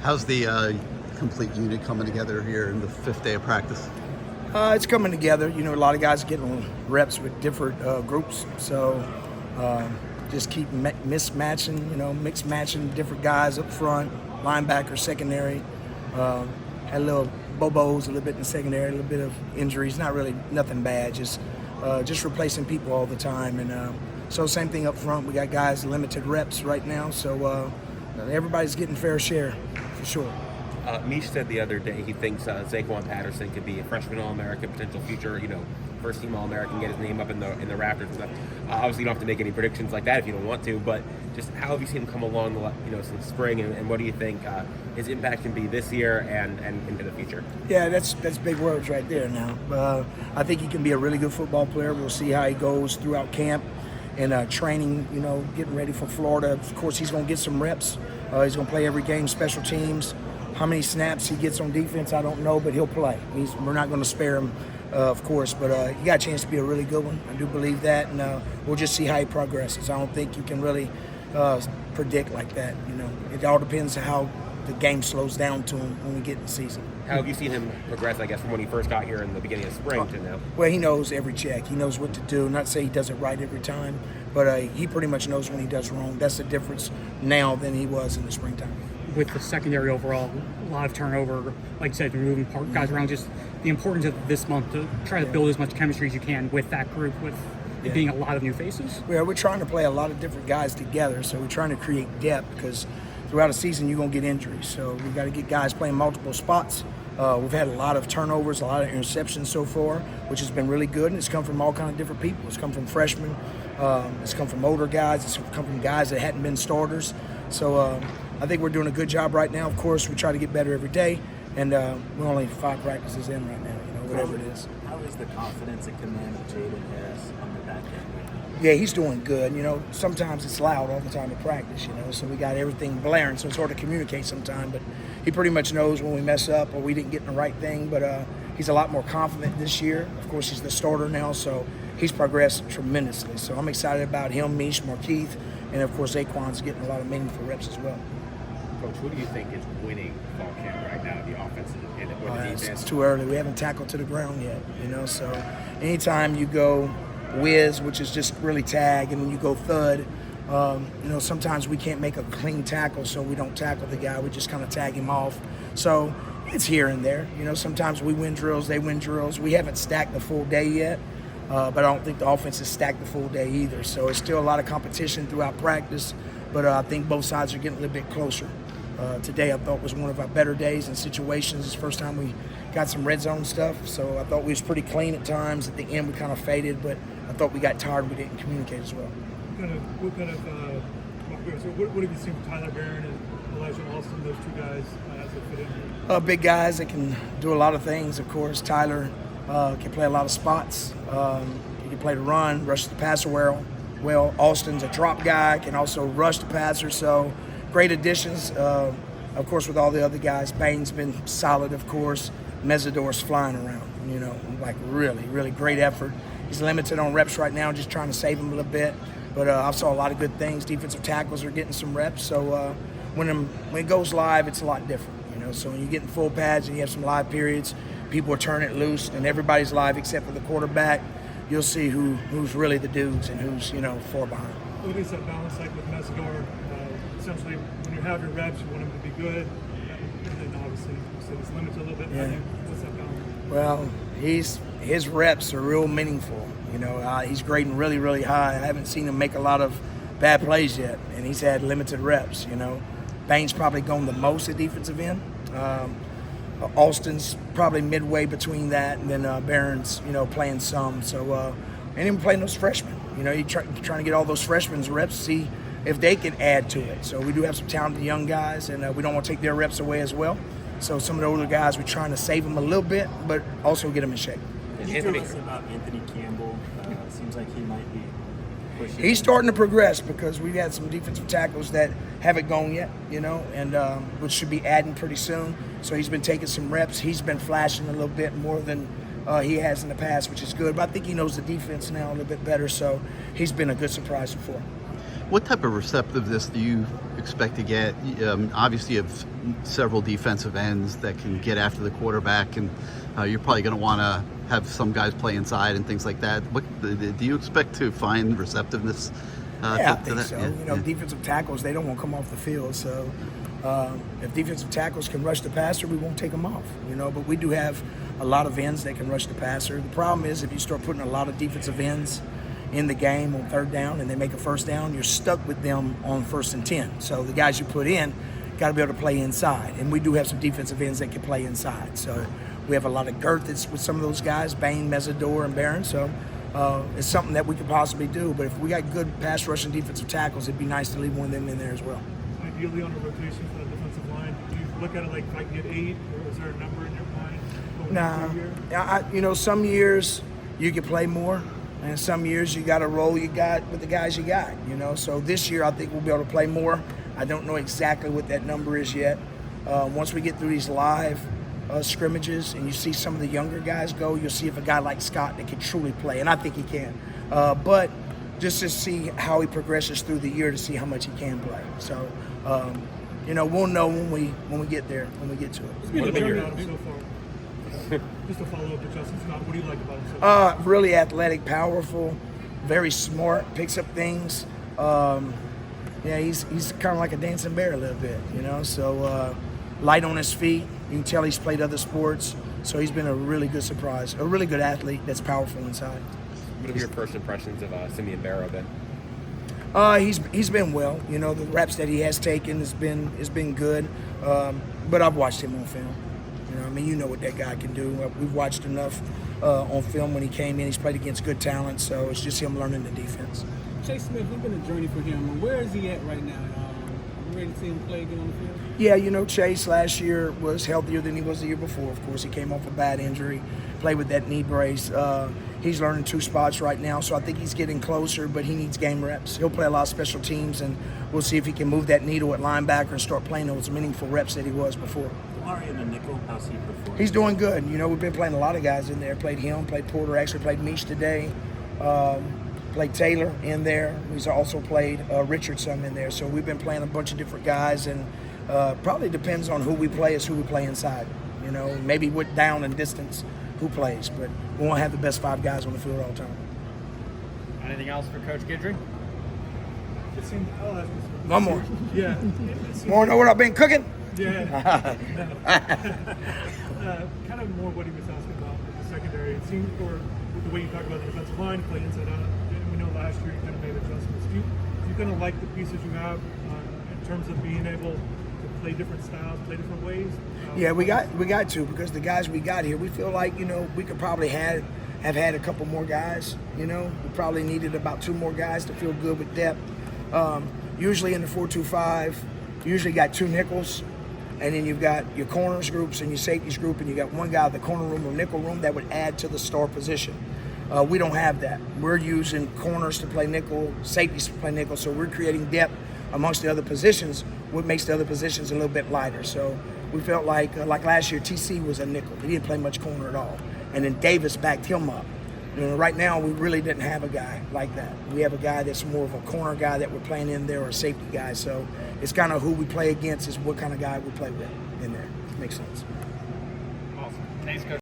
How's the complete unit coming together here in the 5th day of practice? It's coming together. You know, a lot of guys are getting reps with different groups. So just keep mismatching, mix matching different guys up front, linebacker, secondary. Had a little bobos a little bit in the secondary, a little bit of injuries. Not really nothing bad, just replacing people all the time. And so same thing up front. We got guys limited reps right now. So everybody's getting fair share for sure. Mish said the other day he thinks Zaquan Patterson could be a freshman All-American, potential future, first team All-American, get his name up in the rafters and stuff. Obviously, you don't have to make any predictions like that if you don't want to, but just how have you seen him come along, since spring, and what do you think his impact can be this year and into the future? Yeah, that's big words right there now. I think he can be a really good football player. We'll see how he goes throughout camp and training, getting ready for Florida. Of course, he's going to get some reps. He's going to play every game, special teams. How many snaps he gets on defense, I don't know, but he'll play. We're not going to spare him, of course, but he got a chance to be a really good one. I do believe that, and we'll just see how he progresses. I don't think you can really predict like that. It all depends on how the game slows down to him when we get in the season. How have you seen him progress, I guess, from when he first got here in the beginning of spring to now? Well, he knows every check. He knows what to do. Not to say he does it right every time, but he pretty much knows when he does wrong. That's the difference now than he was in the springtime. With the secondary overall, a lot of turnover, like you said, you're moving guys around, just the importance of this month to try to build as much chemistry as you can with that group, with it being a lot of new faces. We're trying to play a lot of different guys together, so we're trying to create depth because throughout a season you're going to get injuries. So we've got to get guys playing multiple spots. We've had a lot of turnovers, a lot of interceptions so far, which has been really good, and it's come from all kinds of different people. It's come from freshmen, it's come from older guys, it's come from guys that hadn't been starters. So I think we're doing a good job right now. Of course, we try to get better every day, and we're only 5 practices in right now, whatever it is. How is the confidence and command of Jaden Harris on the back end? Yeah, he's doing good. Sometimes it's loud all the time at practice, so we got everything blaring, so it's hard to communicate sometimes, but he pretty much knows when we mess up or we didn't get in the right thing, but he's a lot more confident this year. Of course, he's the starter now, so he's progressed tremendously. So I'm excited about him, Mish, Markeith, and of course, Zaquan's getting a lot of meaningful reps as well. Coach, who do you think is winning fall camp right now, the offense and the defense? It's too early. We haven't tackled to the ground yet, so anytime you go whiz, which is just really tag, and when you go thud, sometimes we can't make a clean tackle, so we don't tackle the guy. We just kind of tag him off. So it's here and there. Sometimes we win drills, they win drills. We haven't stacked the full day yet, but I don't think the offense has stacked the full day either. So it's still a lot of competition throughout practice, but I think both sides are getting a little bit closer. Today I thought was one of our better days in situations. It's the first time we got some red zone stuff, so I thought we was pretty clean at times. At the end we kind of faded, but I thought we got tired. We didn't communicate as well. What have you seen from Tyler Barron and Elijah Alston, those two guys, as they fit in? Big guys that can do a lot of things, of course. Tyler can play a lot of spots. He can play the run, rush the passer well. Alston's a drop guy, can also rush the passer, so great additions. Of course, with all the other guys, Bain's been solid, of course. Mesidor's flying around, really, really great effort. He's limited on reps right now, just trying to save him a little bit. But I saw a lot of good things. Defensive tackles are getting some reps. So when it goes live, it's a lot different, So when you get in full pads and you have some live periods, people are turning it loose, and everybody's live except for the quarterback. You'll see who's really the dudes and who's, far behind. What is that balance like with Mesidor? Essentially, when you have your reps, you want him to be good. And then obviously, you said he's limited a little bit. Yeah. What's that balance? Well, his reps are real meaningful. He's grading really, really high. I haven't seen him make a lot of bad plays yet, and he's had limited reps. Bain's probably gone the most at defensive end. Alston's probably midway between that, and then Barron's, playing some. So, and even playing those freshmen. You're trying to get all those freshmen's reps, see if they can add to it. So we do have some talented young guys, and we don't want to take their reps away as well. So some of the older guys, we're trying to save them a little bit, but also get them in shape. Can you tell us about Anthony Campbell? Seems like he might be pushing. He's starting to progress because we've had some defensive tackles that haven't gone yet, and which should be adding pretty soon. So he's been taking some reps. He's been flashing a little bit more than he has in the past, which is good. But I think he knows the defense now a little bit better, so he's been a good surprise before. What type of receptiveness do you expect to get? Obviously, you have several defensive ends that can get after the quarterback, and you're probably going to want to have some guys play inside and things like that. What do you expect to find receptiveness? Yeah, I to think that? so. Yeah, yeah. Defensive tackles, they don't want to come off the field. So if defensive tackles can rush the passer, we won't take them off. But we do have a lot of ends that can rush the passer. The problem is if you start putting a lot of defensive ends in the game on third down and they make a first down, you're stuck with them on 1st and 10. So the guys you put in got to be able to play inside. And we do have some defensive ends that can play inside. So we have a lot of girth that's with some of those guys, Bain, Mesidor, and Barron. So it's something that we could possibly do. But if we got good pass rushing defensive tackles, it'd be nice to leave one of them in there as well. Ideally on a rotation for the defensive line, do you look at it like if I can get 8, or is there a number in your mind? Nah, some years you can play more, and some years you got to roll you got with the guys you got. So this year I think we'll be able to play more. I don't know exactly what that number is yet. Once we get through these live scrimmages and you see some of the younger guys go, you'll see if a guy like Scott that can truly play, and I think he can. But just to see how he progresses through the year to see how much he can play. So, we'll know when we get there, when we get to it. What have you learned about him so far? Just to follow up with Justin Scott, what do you like about him so far? Really athletic, powerful, very smart, picks up things. He's kind of like a dancing bear a little bit, So light on his feet. You can tell he's played other sports, so he's been a really good surprise, a really good athlete that's powerful inside. What have your first impressions of Simeon Barrow been? He's been well. The reps that he has taken has been good. But I've watched him on film. You know what that guy can do. We've watched enough on film when he came in. He's played against good talent, so it's just him learning the defense. Chase Smith, it's been a journey for him. Where is he at right now? You ready to see him play again on the field? Yeah, Chase last year was healthier than he was the year before. Of course, he came off a bad injury, played with that knee brace. He's learning 2 spots right now, so I think he's getting closer, but he needs game reps. He'll play a lot of special teams, and we'll see if he can move that needle at linebacker and start playing those meaningful reps that he was before. Amari in the nickel, how's he performing? He's doing good. We've been playing a lot of guys in there. Played him, played Porter, actually played Meach today. Played Taylor in there. He's also played Richardson in there. So we've been playing a bunch of different guys, and probably depends on who we play is who we play inside. Maybe with down and distance who plays, but we won't have the best 5 guys on the field all the time. Anything else for Coach Guidry? It seemed, One more. Yeah. More know what I've been cooking? Yeah. Kind of more what he was asking about with the secondary. It seemed, or with the way you talk about the defensive line, play inside out. We know last year you kind of made adjustments. Do you kind of like the pieces you have in terms of being able to play different styles, play different ways? Yeah, we got to, because the guys we got here, we feel like we could probably have had a couple more guys. We probably needed about 2 more guys to feel good with depth. Usually in the 4-2-5, you usually got 2 nickels, and then you've got your corners groups and your safeties group, and you got 1 guy in the corner room or nickel room that would add to the star position. We don't have that. We're using corners to play nickel, safeties to play nickel, so we're creating depth amongst the other positions, what makes the other positions a little bit lighter. So we felt like last year, TC was a nickel. He didn't play much corner at all. And then Davis backed him up. Right now, we really didn't have a guy like that. We have a guy that's more of a corner guy that we're playing in there, or a safety guy. So it's kind of who we play against is what kind of guy we play with in there. Makes sense. Awesome. Thanks, Coach.